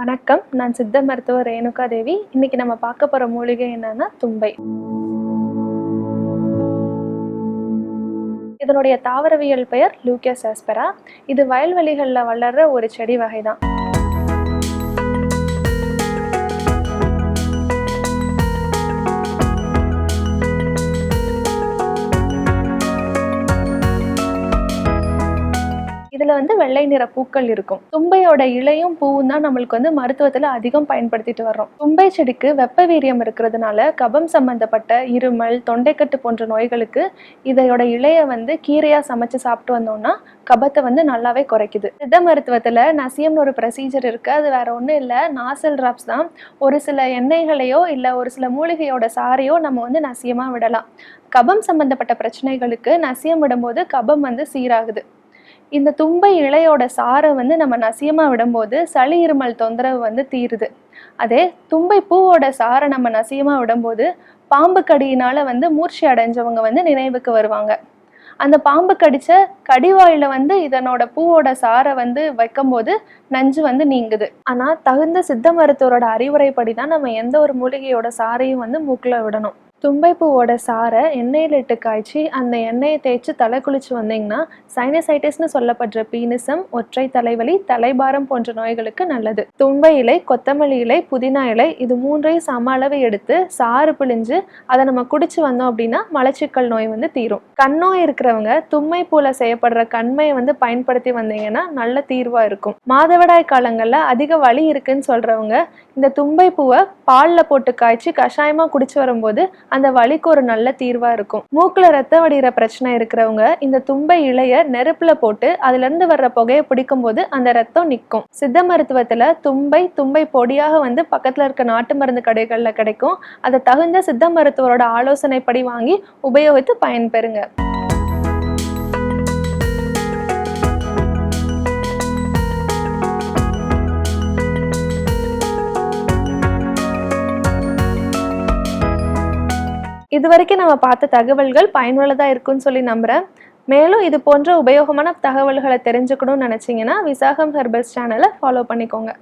வணக்கம். நான் சித்த மருத்துவர் ரேணுகா தேவி. இன்னைக்கு நம்ம பார்க்க போற மூலிகை என்னன்னா தும்பை. இதனுடைய தாவரவியல் பெயர் லூக்கியஸ் ஆஸ்பெரா. இது வயல்வெளிகளில் வளர்ற ஒரு செடி வகைதான். இதுல வெள்ளை நிற பூக்கள் இருக்கும். தும்பையோட இலையும் பூவும் தான் நம்மளுக்கு மருத்துவத்துல அதிகம் பயன்படுத்திட்டு வர்றோம். தும்பை செடிக்கு வெப்ப வீரியம் இருக்கிறதுனால கபம் சம்பந்தப்பட்ட இருமல், தொண்டைக்கட்டு போன்ற நோய்களுக்கு இதையோட இலைய கீரையா சமைச்சு சாப்பிட்டு வந்தோம்னா கபத்தை நல்லாவே குறைக்குது. சித்த மருத்துவத்துல நசியம்னு ஒரு ப்ரொசீஜர் இருக்கு. அது வேற ஒன்றும் இல்லை, நாசல் டிராப்ஸ் தான். ஒரு சில எண்ணெய்களையோ இல்லை ஒரு சில மூலிகையோட சாரையோ நம்ம நசியமா விடலாம். கபம் சம்பந்தப்பட்ட பிரச்சனைகளுக்கு நசியம் விடும்போது கபம் சீராகுது. இந்த தும்பை இலையோட சாரை நம்ம நசியமா விடும்போது சளி இருமல் தொந்தரவு தீருது. அதே தும்பை பூவோட சாரை நம்ம நசியமா விடும்போது பாம்பு கடியினால மூர்ச்சி அடைஞ்சவங்க நினைவுக்கு வருவாங்க. அந்த பாம்பு கடிச்ச கடிவாயில இதனோட பூவோட சாரை வைக்கும் போது நஞ்சு நீங்குது. ஆனா தகுந்த சித்த மருத்துவரோட அறிவுரைப்படி தான் நம்ம எந்த ஒரு மூலிகையோட சாரையும் மூக்குல விடணும். தும்பை பூவோட சாரை எண்ணெயில் இட்டு காய்ச்சி அந்த எண்ணெயை தேய்ச்சி தலை குளிச்சு வந்தீங்கன்னா சைனசைட்டிஸ்னு சொல்லப்படுற பீனிசம், ஒற்றை தலைவலி, தலைபாரம் போன்ற நோய்களுக்கு நல்லது. தும்பை இலை, கொத்தமல்லி இலை, புதினா இலை இது மூன்றையும் சம அளவு எடுத்து சாறு பிழிஞ்சு அதை நம்ம குடிச்சு வந்தோம் அப்படின்னா மலச்சிக்கல் நோய் தீரும். கண்ணோய் இருக்கிறவங்க தும்பை பூல செய்யப்படுற கண்மையை பயன்படுத்தி வந்தீங்கன்னா நல்ல தீர்வா இருக்கும். மாதவிடாய் காலங்கள்ல அதிக வலி இருக்குன்னு சொல்றவங்க இந்த தும்பை பூவை பால்ல போட்டு காய்ச்சி கஷாயமா குடிச்சு வரும்போது அந்த வலிக்கு ஒரு நல்ல தீர்வா இருக்கும். மூக்குல ரத்த வடிகிற பிரச்சனை இருக்கிறவங்க இந்த தும்பை இலைய நெருப்புல போட்டு அதுல இருந்து வர்ற புகையை பிடிக்கும் போது அந்த ரத்தம் நிற்கும். சித்த மருத்துவத்துல தும்பை பொடியாக பக்கத்துல இருக்க நாட்டு மருந்து கடைகள்ல கிடைக்கும். அதை தகுந்த சித்த மருத்துவரோட ஆலோசனைப்படி வாங்கி உபயோகித்து பயன்பெறுங்க. இது வரைக்கும் நம்ம பார்த்த தகவல்கள் பயனுள்ளதா இருக்குன்னு சொல்லி நம்புறேன். மேலும் இது போன்ற உபயோகமான தகவல்களை தெரிஞ்சுக்கணும்னு நினைச்சீங்கன்னா விசாகம் ஹெர்பல்ஸ் சேனலை ஃபாலோ பண்ணிக்கோங்க.